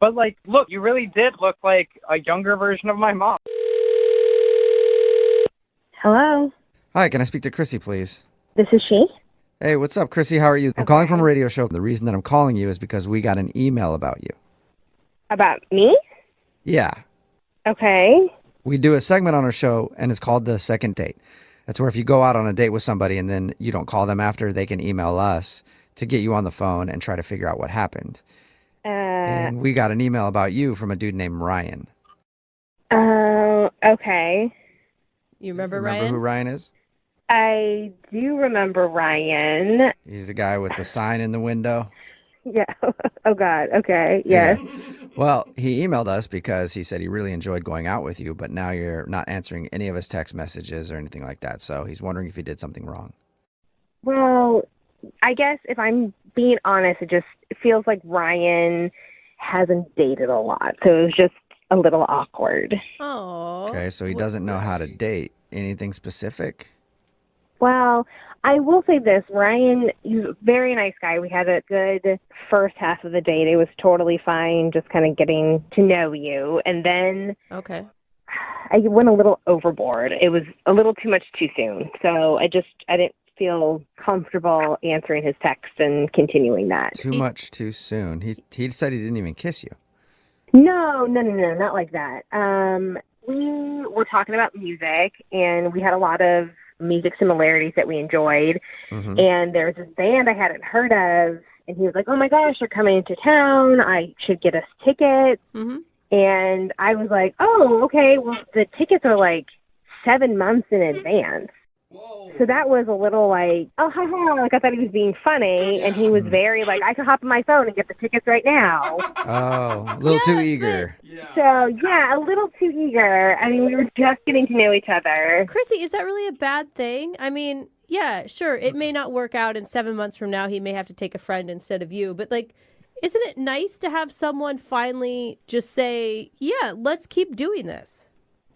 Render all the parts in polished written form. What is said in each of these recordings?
But, like, look, you really did look like a younger version of my mom. Hello, Hi, can I speak to Chrissy, please? this is she. Hey, what's up, Chrissy? How are you? I'm calling from a radio show. The reason that I'm calling you is because we got an email about you. About me? Yeah. Okay. We do a segment on our show, and it's called The Second Date. That's where if you go out on a date with somebody and then you don't call them after, they can email us to get you on the phone and try to figure out what happened. And we got an email about you from a dude named Ryan. Okay. You remember Remember Ryan? who Ryan is? I do remember Ryan. He's the guy with the sign in the window. Yeah. Oh, God. Okay. Yes. Yeah. Well, he emailed us because he said he really enjoyed going out with you, but now you're not answering any of his text messages or anything like that. So he's wondering if you did something wrong. Well, I guess if I'm being honest, it feels like Ryan hasn't dated a lot. So it was just a little awkward. Oh. Okay, so he doesn't know how to date. Anything specific? Well, I will say this. Ryan, he's a very nice guy. We had a good first half of the date. It was totally fine, just kind of getting to know you. And then Okay. I went a little overboard. It was a little too much too soon. So I didn't feel comfortable answering his text and continuing that. Too much too soon. He said he didn't even kiss you. No, not like that. We were talking about music, and we had a lot of music similarities that we enjoyed. Mm-hmm. And there's this band I hadn't heard of, and he was like, "Oh my gosh, they're coming into town. I should get us tickets." Mm-hmm. And I was like, "Oh, okay. Well, the tickets are like 7 months in advance." Whoa. So that was a little like, oh, ha, ha. Like I thought he was being funny, and he was very like, I could hop on my phone and get the tickets right now. Oh, a little too eager. Yeah. So, yeah, a little too eager. I mean, we were just getting to know each other. Chrissy, is that really a bad thing? I mean, yeah, sure. It may not work out, and 7 months from now, he may have to take a friend instead of you. But, like, isn't it nice to have someone finally just say, yeah, let's keep doing this?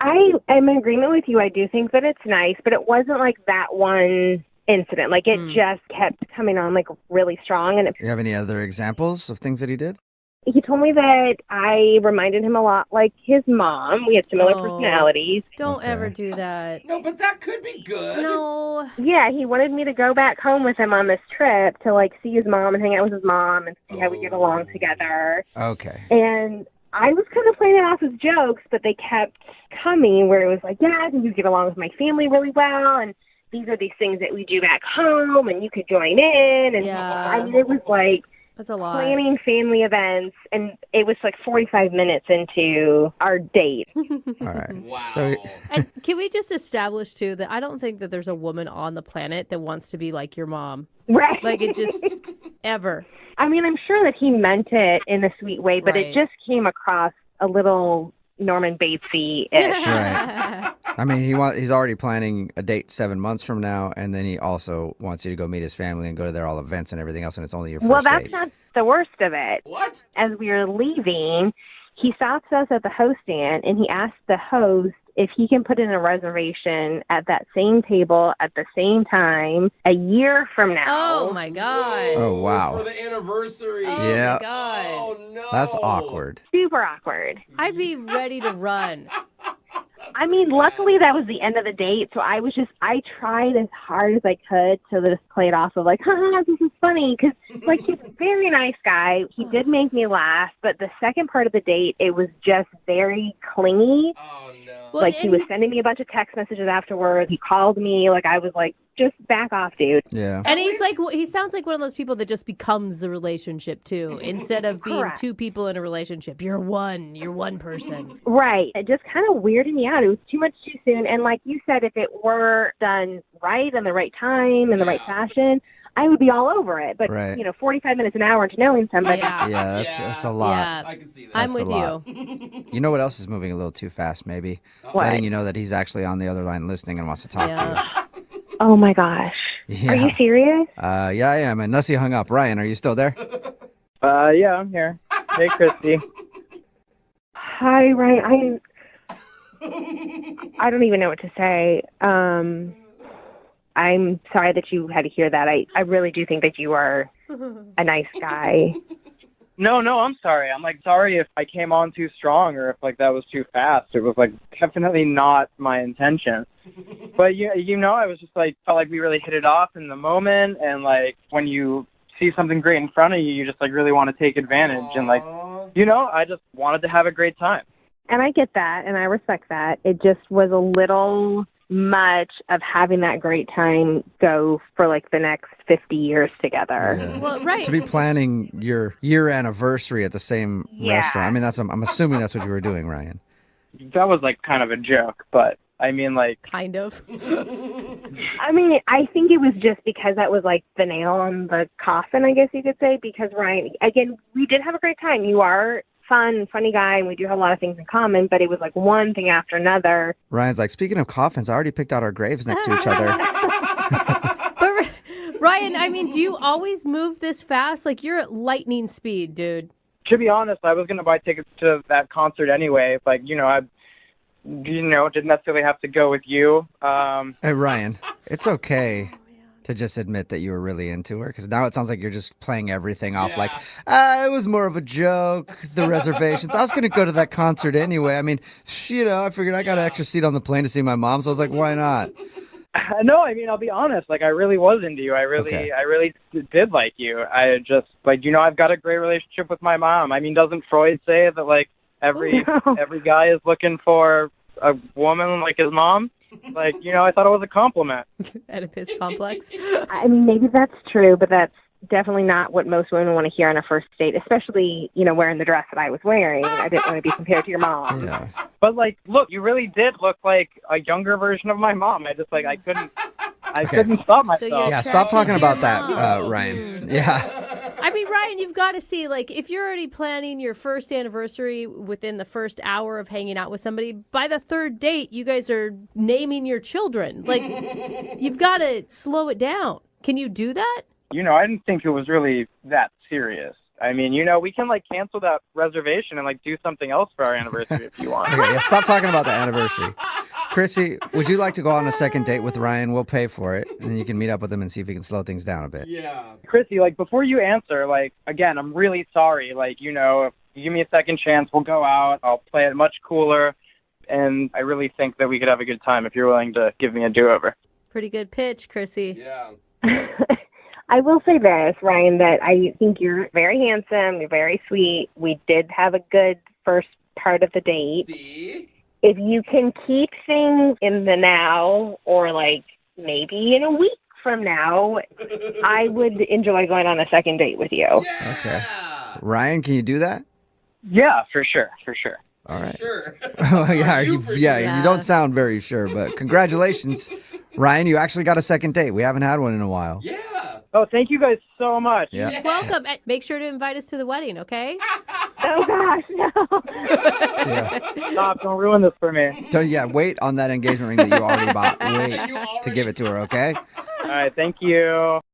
I am in agreement with you. I do think that it's nice, but it wasn't like that one incident. Like, it just kept coming on, like, really strong. And You have any other examples of things that he did? he told me that I reminded him a lot like his mom. We had similar personalities. Don't Okay. ever do that. No, but that could be good. No. Yeah, he wanted me to go back home with him on this trip to, like, see his mom and hang out with his mom and see how we get along together. Okay. And I was kind of playing it off as jokes, but they kept coming where it was like, yeah, I think you get along with my family really well, and these are these things that we do back home, and you could join in. And Yeah. I mean, it was like That's a lot. planning family events, and it was like 45 minutes into our date. All right. Wow. So And can we just establish, too, that I don't think that there's a woman on the planet that wants to be like your mom. Right. Like, it just, ever. I mean, I'm sure that he meant it in a sweet way, but Right. it just came across a little Norman Batesy-ish. Right. I mean, he's already planning a date 7 months from now, and then he also wants you to go meet his family and go to their all events and everything else, and it's only your first Well, that's date. not the worst of it. What? As we were leaving, he stops us at the host stand, and he asks the host if he can put in a reservation at that same table at the same time a year from now. Oh, my God. Oh, wow. For the anniversary. Oh, Yeah. my God. Oh, no. That's awkward. Super awkward. I'd be ready to run. I mean, luckily that was the end of the date, so I tried as hard as I could to just play it off of like, haha, this is funny, because like he's a very nice guy. He did make me laugh, but the second part of the date, it was just very clingy. Oh, no. Well, Like he and was sending me a bunch of text messages afterwards. He called me, like I was like, just back off, dude. Yeah. And he's like, he sounds like one of those people that just becomes the relationship too, instead of being Correct. two people in a relationship. You're one person. Right. It just kind of weirded me out. It was too much too soon. And like you said, if it were done right in the right time, in the right fashion, I would be all over it. But, Right. 45 minutes, an hour into knowing somebody. Yeah. Yeah, that's a lot. Yeah. I can see that. I'm That's with a you. lot. You know what else is moving a little too fast, maybe? What? Letting you know that he's actually on the other line listening and wants to talk Yeah. Oh my gosh. to you. Are you serious? Yeah, I am. Unless he hung up. Ryan, are you still there? Yeah, I'm here. Hey, Christy. Hi, Ryan. I don't even know what to say. I'm sorry that you had to hear that. I really do think that you are a nice guy. No, I'm sorry. I'm like sorry if I came on too strong or if like that was too fast. It was like definitely not my intention. But I was just like felt like we really hit it off in the moment, and like when you see something great in front of you, you just like really want to take advantage. And like, I just wanted to have a great time. And I get that, and I respect that. It just was a little much of having that great time go for like the next 50 years together. Yeah. Well, right. To be planning your year anniversary at the same restaurant. I mean, I'm assuming that's what you were doing, Ryan. That was like kind of a joke, but I mean like Kind of. I mean, I think it was just because that was like the nail on the coffin, I guess you could say, because Ryan, again, we did have a great time. You are funny guy, and we do have a lot of things in common, but it was like one thing after another. Ryan's like, speaking of coffins, I already picked out our graves next to each other. But Ryan, I mean, do you always move this fast? Like you're at lightning speed, dude. to be honest, I was going to buy tickets to that concert anyway. Like, I didn't necessarily have to go with you. Hey, Ryan, it's okay to just admit that you were really into her, because now it sounds like you're just playing everything off like, it was more of a joke, the reservations. I was going to go to that concert anyway. I mean, I figured I got an extra seat on the plane to see my mom, so I was like, why not? No, I mean, I'll be honest. Like, I really was into you. I really did like you. I just, I've got a great relationship with my mom. I mean, doesn't Freud say that, like, every guy is looking for a woman like his mom? Like, I thought it was a compliment. Oedipus complex. I mean, maybe that's true, but that's definitely not what most women want to hear on a first date, especially, wearing the dress that I was wearing. I didn't want to be compared to your mom. Yeah. But, like, look, you really did look like a younger version of my mom. I just, I couldn't stop myself. Yeah, stop talking about that, mom. Ryan. Yeah. I mean, Ryan, you've got to see, like, if you're already planning your first anniversary within the first hour of hanging out with somebody, by the third date, you guys are naming your children. Like, you've got to slow it down. Can you do that? I didn't think it was really that serious. I mean, we can, cancel that reservation and, do something else for our anniversary if you want. Okay, yeah, stop talking about the anniversary. Chrissy, would you like to go on a second date with Ryan? We'll pay for it, and then you can meet up with him and see if he can slow things down a bit. Yeah. Chrissy, before you answer, again, I'm really sorry. If you give me a second chance, we'll go out. I'll play it much cooler, and I really think that we could have a good time if you're willing to give me a do-over. Pretty good pitch, Chrissy. Yeah. I will say this, Ryan, that I think you're very handsome, you're very sweet. We did have a good first part of the date. See? If you can keep things in the now, or maybe in a week from now, I would enjoy going on a second date with you. Yeah. Okay. Ryan, can you do that? Yeah, for sure. All right. Sure. You don't sound very sure, but congratulations. Ryan, you actually got a second date. We haven't had one in a while. Yeah. Oh, thank you guys so much. Yeah. Yes. Welcome. Make sure to invite us to the wedding, okay? Oh, gosh, no. Stop, don't ruin this for me. So, wait on that engagement ring that you already bought. Wait to give it to her, okay? All right, thank you.